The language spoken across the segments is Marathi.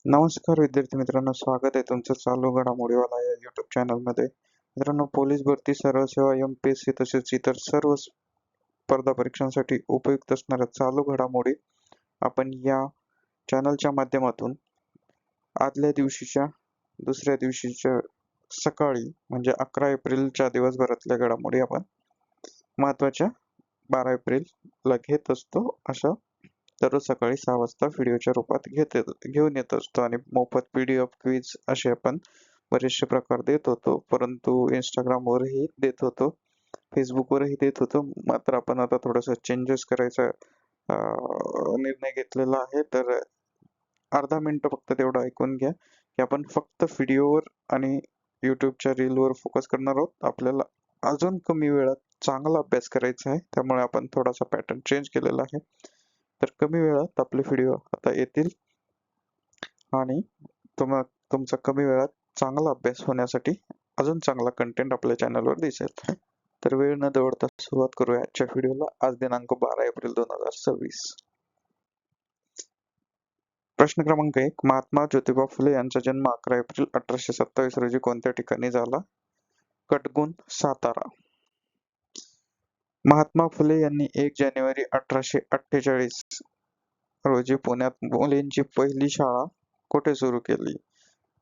नमस्कार विद्यार्थी मित्रांनो, स्वागत आहे तुमचं चालू घडामोडीवाला या YouTube चॅनलमध्ये. मित्रांनो, पोलीस भरती, सर्व सेवा, MPSC तसेच इतर सर्व स्पर्धा परीक्षांसाठी उपयुक्त असणाऱ्या चालू घडामोडी आपण या चॅनलच्या माध्यमातून आदल्या दिवशीच्या दुसऱ्या दिवशीच्या सकाळी म्हणजे 11 एप्रिलच्या दिवसभरातल्या घडामोडी आपण महत्त्वाच्या 12 एप्रिलला घेत असतो. अशा दररोज सकाळी 6 वाजता व्हिडिओच्या रूपात घेऊन येत असतो आणि मोफत PDF, क्विज असे आपण बरेचसे प्रकार देत होतो. परंतु Instagramवरही देत होतो, Facebookवरही देत होतो. मात्र आपण आता थोडंसं चेंजेस करायचा निर्णय घेतलेला आहे. तर अर्धा मिनिटं फक्त तेवढं ऐकून घ्या, की आपण फक्त व्हिडिओवर आणि YouTubeच्या रीलवर फोकस करणार आहोत. आपल्याला अजून कमी वेळात चांगला अभ्यास करायचा आहे. त्यामुळे आपण थोडासा पॅटर्न चेंज केलेला आहे. तर कमी वेळात आपले व्हिडिओ आता येतील आणि तुमचा कमी वेळात चांगला अभ्यास होण्यासाठी अजून चांगला कंटेंट आपल्या चॅनलवर दिसेल. तर वेळ न दवडता सुरुवात करूया आजच्या व्हिडिओला. आज दिनांक 12 एप्रिल 2026. प्रश्न क्रमांक 1. महात्मा ज्योतिबा फुले यांचा जन्म 11 एप्रिल 1827 रोजी कोणत्या ठिकाणी झाला? कटगुण, सातारा. महात्मा फुले यांनी 1 जानेवारी 1848 रोजी पुण्यात मुलींची पहिली शाळा कुठे सुरू केली?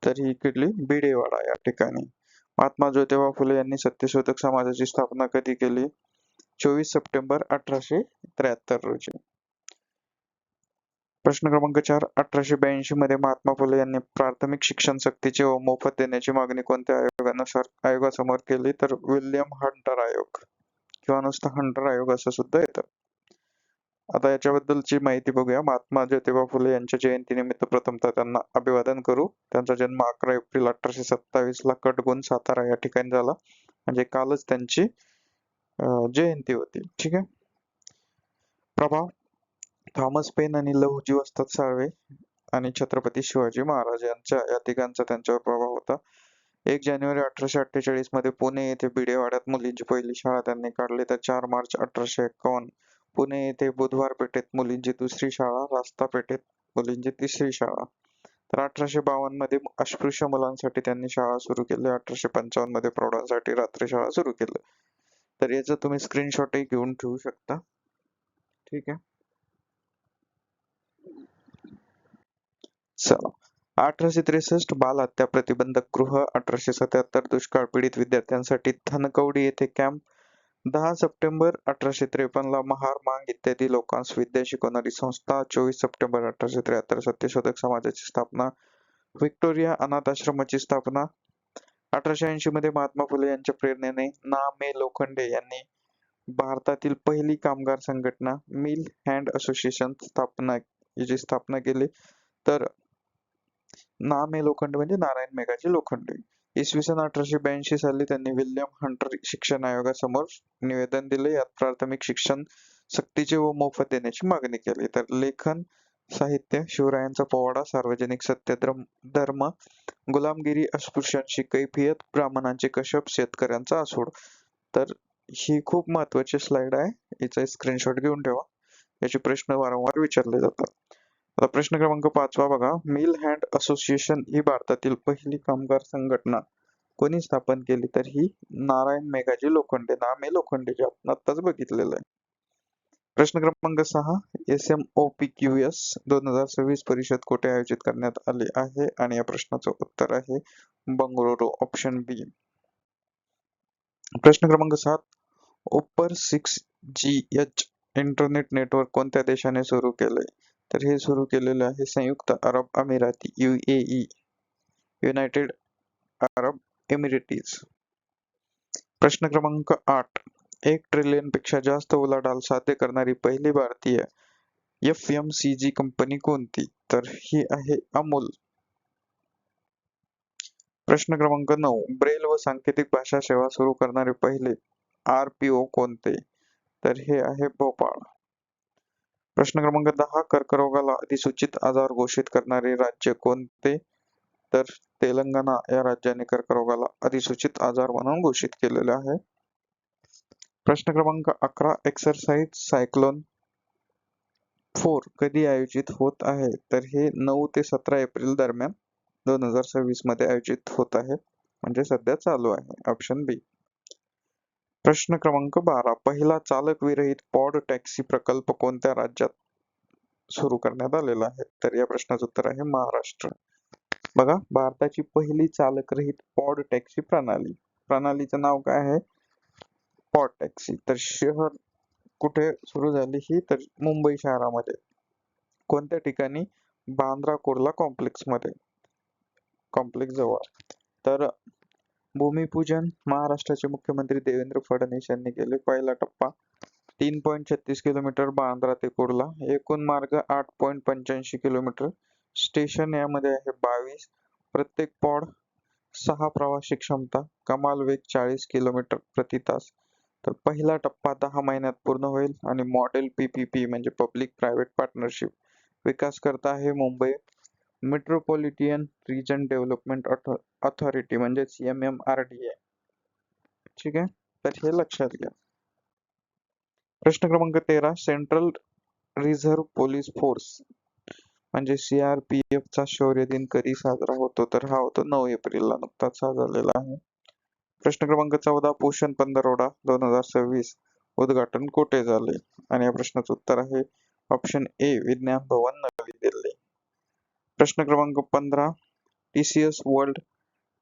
तर ही केली भिडेवाडा या ठिकाणी. महात्मा ज्योतिबा फुले यांनी सत्यशोधक समाजाची स्थापना कधी केली? 24 सप्टेंबर 1873 रोजी. प्रश्न क्रमांक 4. 1882 मध्ये महात्मा फुले यांनी प्राथमिक शिक्षण सक्तीचे व मोफत देण्याची मागणी कोणत्या आयोगासमोर केली? तर विल्यम हंटर आयोग किंवा नुसतं हंटर आयोग असं सुद्धा येतं. आता याच्याबद्दलची माहिती बघूया. महात्मा ज्योतिबा फुले यांच्या जयंतीनिमित्त प्रथमतः त्यांना अभिवादन करू. त्यांचा जन्म 11 एप्रिल 1827 ला कटगुण, सातारा या ठिकाणी झाला. म्हणजे कालच त्यांची जयंती होती. ठीक आहे. प्रभाव: थॉमस पेन आणि लहुजी वस्ताद साळवे आणि छत्रपती शिवाजी महाराज या तिघांचा त्यांच्यावर प्रभाव होता. 1 जानेवारी 1848 मध्ये पुणे येथे भिडेवाड्यात मुलींची पहिली शाळा त्यांनी काढली. तर 4 मार्च 1851 पुणे येथे बुधवार पेठेत मुलींची दुसरी शाळा, रास्ता पेठेत मुलींची तिसरी शाळा. तर 1852 मध्ये अस्पृश्य मुलांसाठी त्यांनी शाळा सुरू केली. 1855 मध्ये प्रौढांसाठी रात्री शाळा सुरू केली. तर याचं तुम्ही स्क्रीनशॉटही घेऊन ठेवू शकता. ठीक आहे. चला. 1863 बाल हत्या प्रतिबंधक गृह. 1877 दुष्काळ पीडित विद्यार्थ्यांसाठी धनकवडी येथे कॅम्प. 10 सप्टेंबर 1853 ला महार, मांग इत्यादी लोकांस विद्या शिकवणारी संस्था. 24 सप्टेंबर 1873 सत्यशोधक समाजाची स्थापना. व्हिक्टोरिया अनाथ आश्रमाची स्थापना. 1880 मध्ये महात्मा फुले यांच्या प्रेरणेने ना. मे. लोखंडे यांनी भारतातील पहिली कामगार संघटना मिल हँड असोसिएशन याची स्थापना केली. तर ना. मे. लोखंडे म्हणजे नारायण मेघाजी लोखंडे. इसवी सन 1882 साली त्यांनी विल्यम हंटर शिक्षण आयोगासमोर निवेदन दिले. यात प्राथमिक शिक्षण सक्तीचे व मोफत देण्याची मागणी केली. तर लेखन, साहित्य: शिवरायांचा पोवाडा, सार्वजनिक सत्यधर्म, गुलामगिरी, अस्पृश्यांची कैफियत, ब्राह्मणांचे कशप, शेतकऱ्यांचा आसूड. तर ही खूप महत्वाची स्लाइड आहे. याचा स्क्रीनशॉट घेऊन ठेवा. याचे प्रश्न वारंवार विचारले जातात. आता प्रश्न क्रमांक 5 बघा. मिल हँड असोसिएशन ही भारतातील पहिली कामगार संघटना कोणी स्थापन केली? तर ही नारायण मेघाजी लोखंडे, ना. मे. लोखंडे, जे आपण आत्ताच बघितलेलं आहे. प्रश्न क्रमांक 6. SMOPQS 2026 परिषद कुठे आयोजित करण्यात आली आहे? आणि या प्रश्नाचं उत्तर आहे बंगळुरू, ऑप्शन बी. प्रश्न क्रमांक 7. ओपर 6GH इंटरनेट नेटवर्क कोणत्या देशाने सुरू केले? तर हे सुरू केलेले आहे संयुक्त अरब अमिराती, UAE, युनायटेड अरब एमिरेटीज. प्रश्न क्रमांक 8. 1 ट्रिलियन पेक्षा जास्त उलाढाल साध्य करणारी पहिली भारतीय FMCG कंपनी कोणती? तर ही आहे अमूल. प्रश्न क्रमांक 9. ब्रेल व सांकेतिक भाषा सेवा सुरू करणारे पहिले RPO कोणते? तर हे आहे भोपाळ. प्रश्न क्रमांक 10. कर्करोगाला अधिसूचित आजार घोषित करणारे राज्य कोणते? तर तेलंगणा या राज्याने कर्करोगाला अधिसूचित आजार म्हणून घोषित केलेले आहे. प्रश्न क्रमांक 11. एक्सरसाइज सायक्लोन 4 कधी आयोजित होत आहे? तर हे 9 ते 17 एप्रिल दरम्यान 2026 मध्ये आयोजित होत आहे. म्हणजे सध्या चालू आहे. ऑप्शन बी. प्रश्न क्रमांक 12. पहिला चालक विरहित पॉड टॅक्सी प्रकल्प कोणत्या राज्यात सुरू करण्यात आलेला आहे? तर या प्रश्नाचं उत्तर आहे महाराष्ट्र. बघा, भारताची पहिली चालकरहित पॉड टॅक्सी प्रणाली. प्रणालीचं नाव काय आहे? Pod taxi. तर शहर कुठे सुरू झाली ही? तर मुंबई शहरामध्ये. कोणत्या ठिकाणी? बांद्रा कुर्ला कॉम्प्लेक्स जवळ. तर भूमिपूजन महाराष्ट्राचे मुख्यमंत्री देवेंद्र फडणवीस यांनी केले. पहिला टप्पा 3.36 किलोमीटर बांद्रा ते कुर्ला. एकूण मार्ग 8.85 किलोमीटर. स्टेशन यामध्ये आहे 22. प्रत्येक पॉड 6 प्रवासी क्षमता. कमाल वेग 40 किलोमीटर प्रति तास. तर पहिला टप्पा 10 महिन्यात पूर्ण होईल आणि मॉडेल PPP म्हणजे पब्लिक प्रायव्हेट पार्टनरशिप विकास करता आहे Mumbai metropolitan region development authority म्हणजेच MMRDA. ठीक आहे, तर हे लक्षात घ्या. प्रश्न क्रमांक 13. सेंट्रल रिझर्व्ह पोलीस फोर्स म्हणजे CRPF चा शौर्य दिन कधी साजरा होतो? तर हा होतो 9 एप्रिलला, नुकताच झालेला आहे. प्रश्न क्रमांक 14. पोषण पंधरवडा 2026 उद्घाटन कुठे झाले? आणि या प्रश्नाचं उत्तर आहे ऑप्शन ए, विज्ञान भवन, नवी दिल्ली. प्रश्न क्रमांक 15. TCS वर्ल्ड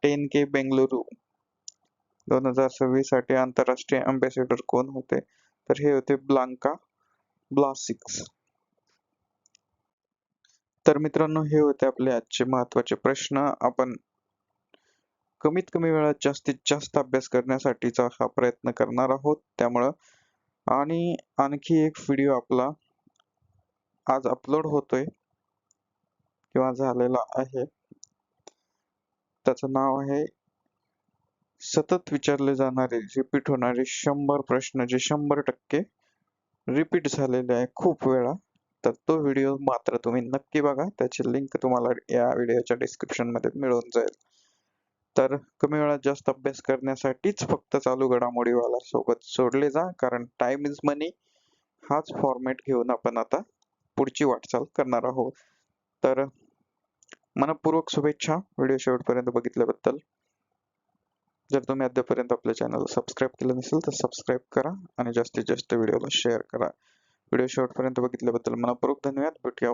10K बेंगलुरू 2026 साठी आंतरराष्ट्रीय अँबॅसेडर कोण होते? तर हे होते ब्लांका ब्लासिक्स. तर मित्रांनो, हे होते आपले आजचे महत्त्वाचे प्रश्न. आपण कमीत कमी वेळात जास्तीत जास्त अभ्यास करण्यासाठीचा हा प्रयत्न करणार आहोत. त्यामुळं आणि आणखी एक व्हिडिओ आपला आज अपलोड होतोय किंवा झालेला आहे. त्याचं नाव आहे सतत विचारले जाणारे रिपीट होणारे 100 प्रश्न जे 100% रिपीट झालेले आहे खूप वेळा. तर तो व्हिडिओ मात्र तुम्ही नक्की बघा. त्याची लिंक तुम्हाला या व्हिडिओच्या डिस्क्रिप्शन मध्ये मिळून जाईल. तर कमी वेळात जास्त अभ्यास करण्यासाठीच फक्त चालू घडामोडीवाला सोबत जोडले जा, कारण टाइम इज मनी हाच फॉर्मॅट घेऊन आपण आता पुढची वाटचाल करणार आहोत. तर मनपूर्वक शुभेच्छा व्हिडिओ शेवटपर्यंत बघितल्याबद्दल. जर तुम्ही अद्यापर्यंत आपल्या चॅनलला सबस्क्राईब केलं नसेल तर सबस्क्राईब करा आणि जास्तीत जास्त व्हिडिओला शेअर करा. व्हिडिओ शेवटपर्यंत बघितल्याबद्दल मनपूर्वक धन्यवाद. भेटूया